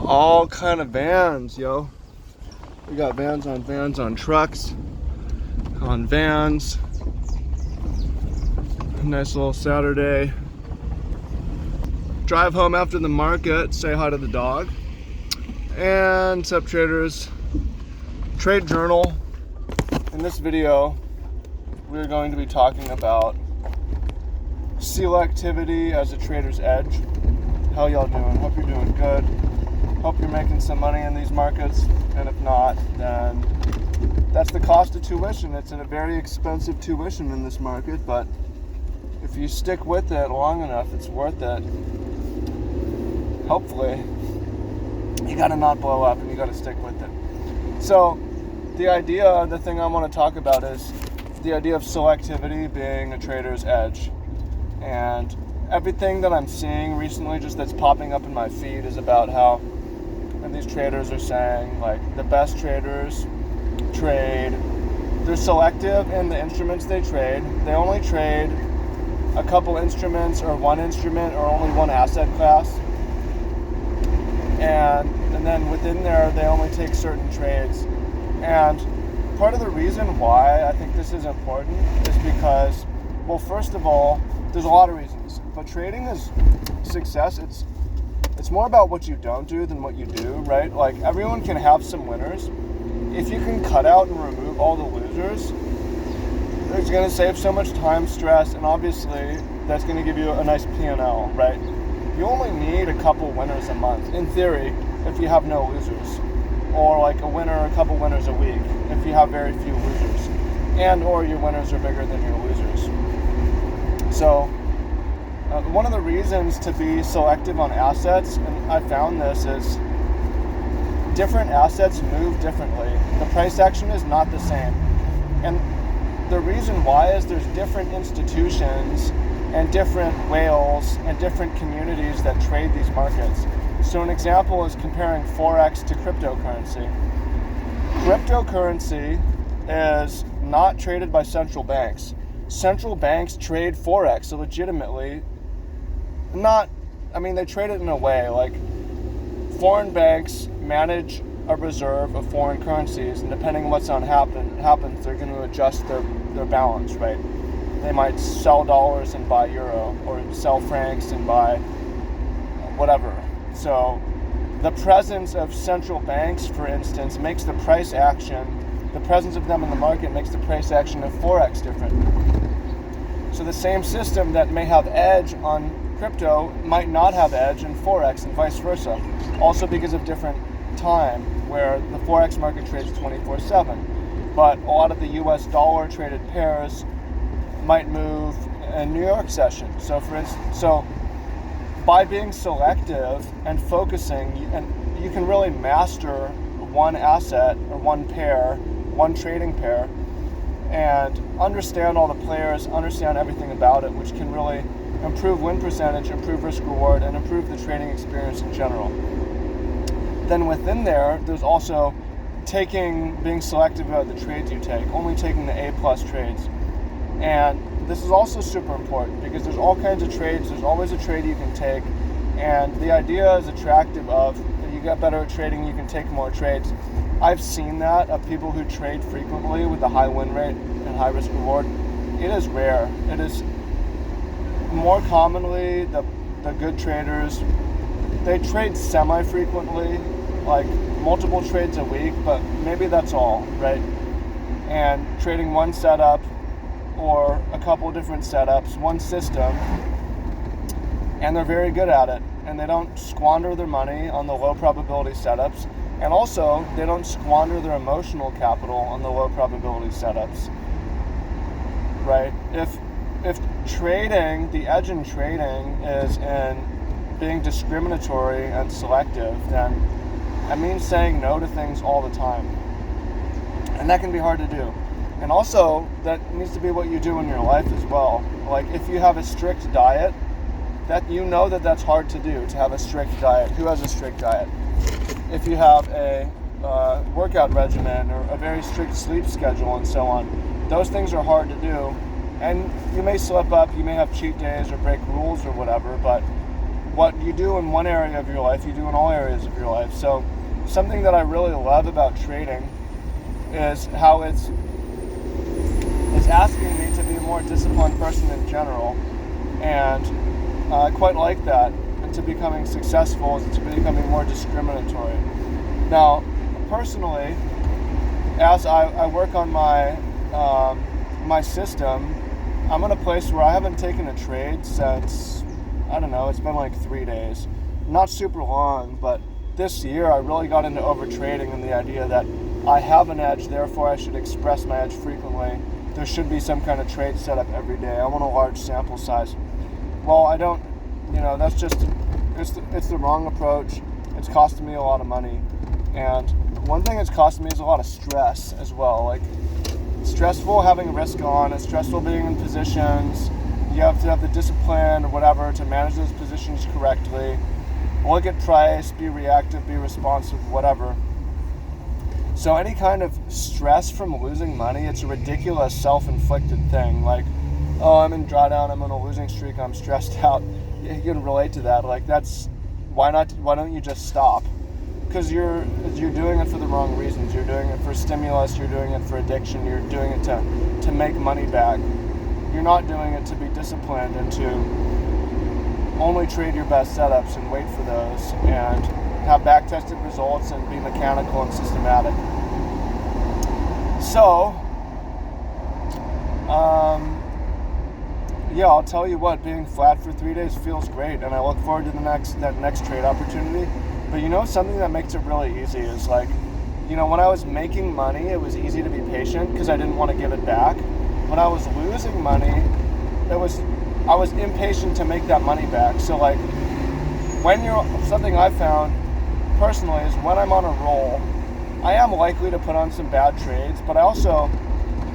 all kind of vans, yo. We got vans on trucks, on vans. Nice little Saturday. Drive home after the market, say hi to the dog. And Sup Traders Trade Journal. In this video, we're going to be talking about selectivity as a trader's edge. How y'all doing? Hope you're doing good. Hope you're making some money in these markets. And if not, then that's the cost of tuition. It's a very expensive tuition in this market, but if you stick with it long enough, it's worth it. Hopefully. You gotta not blow up and you gotta stick with it. So the thing I want to talk about is the idea of selectivity being a trader's edge. And everything that I'm seeing recently, just that's popping up in my feed, is about how, and these traders are saying, like, the best traders trade, they're selective in the instruments they trade. They only trade a couple instruments or one instrument or only one asset class. And then within there, they only take certain trades. And part of the reason why I think this is important is because, well, first of all, there's a lot of reasons. But trading is success. It's more about what you don't do than what you do, right? Like, everyone can have some winners. If you can cut out and remove all the losers, it's going to save so much time, stress, and obviously that's going to give you a nice P&L, right? You only need a couple winners a month, in theory, if you have no losers. Or like a winner, a couple winners a week, if you have very few losers. And or your winners are bigger than your losers. So, one of the reasons to be selective on assets, and I found this, is different assets move differently. The price action is not the same. And the reason why is there's different institutions and different whales and different communities that trade these markets. So an example is comparing Forex to cryptocurrency. Cryptocurrency is not traded by central banks. Central banks trade Forex legitimately. They trade it in a way, like foreign banks manage a reserve of foreign currencies, and depending on what's happens, they're going to adjust their balance, right? They might sell dollars and buy euro, or sell francs and buy whatever. So the presence of central banks, for instance, makes the price action, the presence of them in the market makes the price action of Forex different. So the same system that may have edge on crypto might not have edge in Forex, and vice versa. Also because of different time, where the Forex market trades 24/7. But a lot of the US dollar traded pairs might move in New York session. So for instance, by being selective and focusing, and you can really master one asset or one pair, one trading pair, and understand all the players, understand everything about it, which can really improve win percentage, improve risk reward, and improve the trading experience in general. Then within there's also being selective about the trades you take, only taking the A+ trades. And this is also super important because there's all kinds of trades. There's always a trade you can take. And the idea is attractive of, if you get better at trading, you can take more trades. I've seen that of people who trade frequently with a high win rate and high risk reward. It is rare. It is more commonly the good traders, they trade semi-frequently, like multiple trades a week, but maybe that's all, right? And trading one setup or a couple different setups, one system, and they're very good at it. And they don't squander their money on the low probability setups. And also, they don't squander their emotional capital on the low probability setups, right? If trading, the edge in trading is in being discriminatory and selective, then it means saying no to things all the time. And that can be hard to do. And also, that needs to be what you do in your life as well. Like, if you have a strict diet, that's hard to do, to have a strict diet. Who has a strict diet? If you have a workout regimen or a very strict sleep schedule and so on, those things are hard to do. And you may slip up, you may have cheat days or break rules or whatever, but what you do in one area of your life, you do in all areas of your life. So something that I really love about trading is how it's asking me to be a more disciplined person in general. And I quite like that. And to becoming successful, to becoming more discriminatory. Now, personally, as I work on my my system, I'm in a place where I haven't taken a trade since, I don't know, it's been like 3 days. Not super long, but this year I really got into overtrading and the idea that I have an edge, therefore I should express my edge frequently. There should be some kind of trade setup every day. I want a large sample size. Well, I don't, that's just, it's the wrong approach. It's costing me a lot of money. And one thing it's costing me is a lot of stress as well. Like, it's stressful having risk on, it's stressful being in positions. You have to have the discipline or whatever to manage those positions correctly. Look at price, be reactive, be responsive, whatever. So any kind of stress from losing money, it's a ridiculous self-inflicted thing. Like, oh, I'm in drawdown, I'm on a losing streak, I'm stressed out. You can relate to that. Like, why don't you just stop? Because you're doing it for the wrong reasons. You're doing it for stimulus, you're doing it for addiction, you're doing it to make money back. You're not doing it to be disciplined and to only trade your best setups and wait for those and have back-tested results and be mechanical and systematic. So, yeah, I'll tell you what, being flat for 3 days feels great, and I look forward to that next trade opportunity. But something that makes it really easy is like, when I was making money, it was easy to be patient because I didn't want to give it back. When I was losing money, I was impatient to make that money back. So like, something I found personally is when I'm on a roll, I am likely to put on some bad trades, but I also,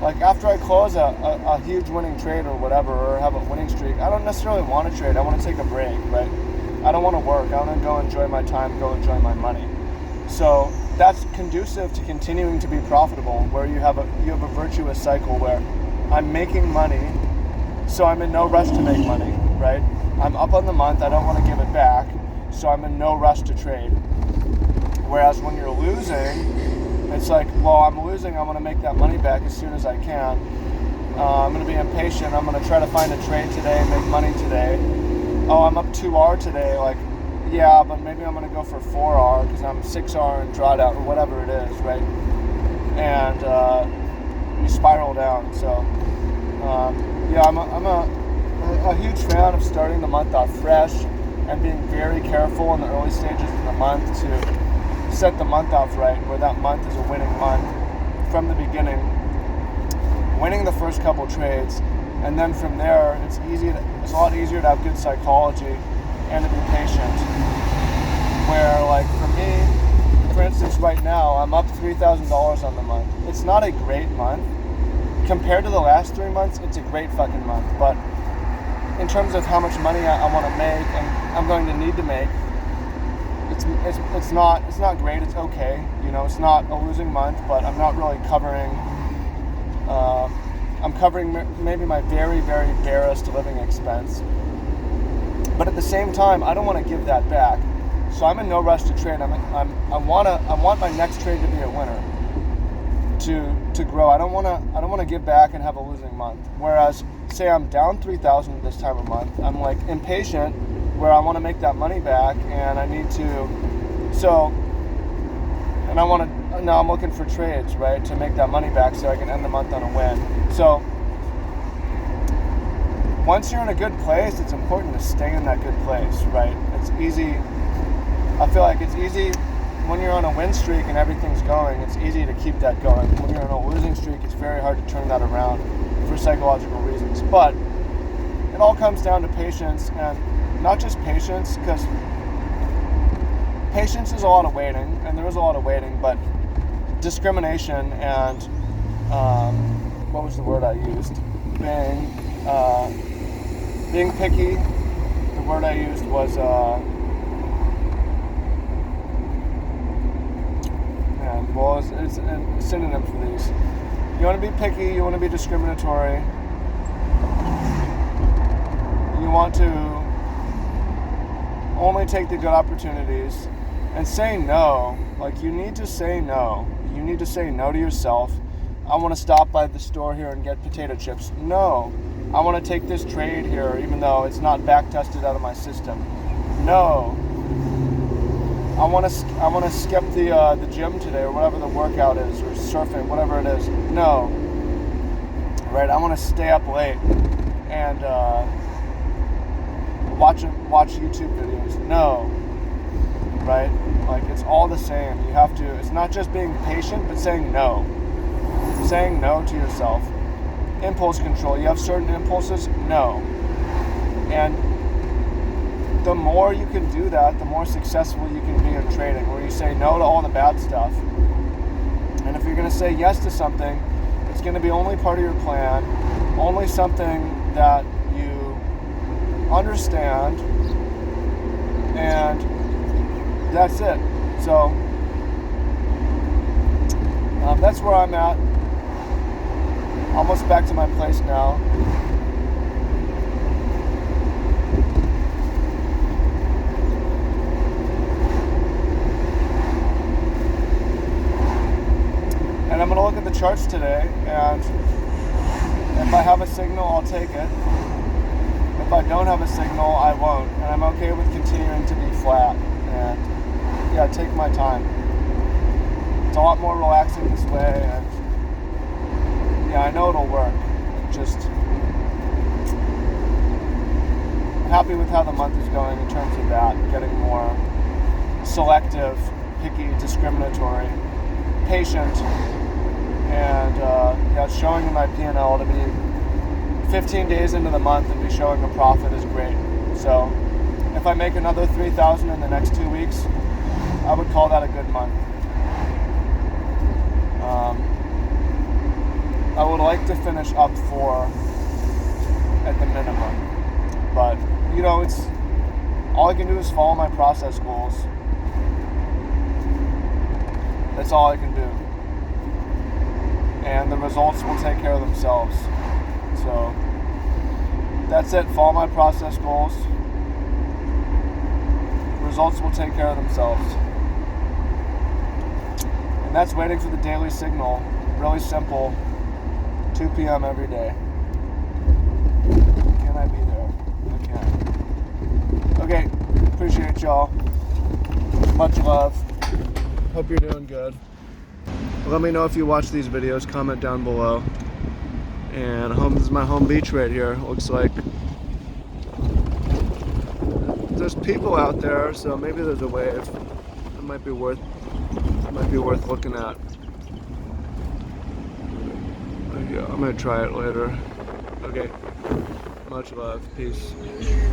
like, after I close a huge winning trade or whatever, or have a winning streak, I don't necessarily want to trade. I want to take a break, right? I don't want to work. I want to go enjoy my time, go enjoy my money. So that's conducive to continuing to be profitable, where you have a virtuous cycle where I'm making money, so I'm in no rush to make money, right? I'm up on the month, I don't want to give it back, so I'm in no rush to trade. Whereas when you're losing, it's like, well, I'm losing, I want to make that money back as soon as I can. I'm going to be impatient, I'm going to try to find a trade today, make money today. Oh, I'm up 2R today, like, yeah, but maybe I'm going to go for 4R because I'm 6R in drawdown or whatever it is, right? And you spiral down. So, yeah, I'm a huge fan of starting the month off fresh and being very careful in the early stages of the month to set the month off right, where that month is a winning month from the beginning, winning the first couple trades. And then from there, it's a lot easier to have good psychology and to be patient. Where, like, for me, for instance, right now, I'm up $3,000 on the month. It's not a great month. Compared to the last 3 months, it's a great fucking month. But in terms of how much money I want to make and I'm going to need to make, it's not great. It's okay. It's not a losing month, but I'm not really covering. I'm covering maybe my very, very barest living expense. But at the same time, I don't want to give that back. So I'm in no rush to trade. I want my next trade to be a winner, to grow. I don't want to give back and have a losing month. Whereas, say I'm down 3,000 this time of month, I'm like impatient, where I want to make that money back and I need to. So, and now I'm looking for trades, right, to make that money back so I can end the month on a win. So once you're in a good place, it's important to stay in that good place, right? It's easy. I feel like it's easy when you're on a win streak and everything's going, it's easy to keep that going. When you're on a losing streak, it's very hard to turn that around for psychological reasons. But it all comes down to patience, and not just patience, because patience is a lot of waiting, and there is a lot of waiting, but discrimination and, what was the word I used? Being picky, the word I used was, it's a synonym for these. You want to be picky, you want to be discriminatory, you want to only take the good opportunities, and say no. Like, you need to say no. You need to say no to yourself. I want to stop by the store here and get potato chips. No. I want to take this trade here even though it's not back tested out of my system. No. I want to skip the gym today, or whatever the workout is, or surfing, whatever it is. No. Right? I want to stay up late and watch YouTube videos. No. Right? Like, it's all the same. You have to. It's not just being patient, but saying no. Saying no to yourself. Impulse control. You have certain impulses? No. And the more you can do that, the more successful you can be in trading, where you say no to all the bad stuff. And if you're going to say yes to something, it's going to be only part of your plan, only something that you understand, and that's it. So that's where I'm at. Almost back to my place now. And I'm going to look at the charts today, and if I have a signal, I'll take it. If I don't have a signal, I won't. And I'm okay with continuing to be flat. And yeah, take my time. It's a lot more relaxing this way, and yeah, I know it'll work. Just happy with how the month is going in terms of that. Getting more selective, picky, discriminatory, patient, and yeah, it's showing in my P&L to be 15 days into the month and be showing a profit is great. So if I make another $3,000 in the next 2 weeks, I would call that a good month. I would like to finish up 4 at the minimum, but you know, it's all I can do is follow my process goals. That's all I can do, and the results will take care of themselves. So that's it. Follow my process goals. Results will take care of themselves, and that's waiting for the daily signal. Really simple. 2 p.m. every day. Can I be there? I can. Okay, appreciate y'all. Much love. Hope you're doing good. Let me know if you watch these videos. Comment down below. And this is my home beach right here. Looks like there's people out there, so maybe there's a wave. It might be worth looking at. Yeah, I'm gonna try it later. Okay. Much love. Peace.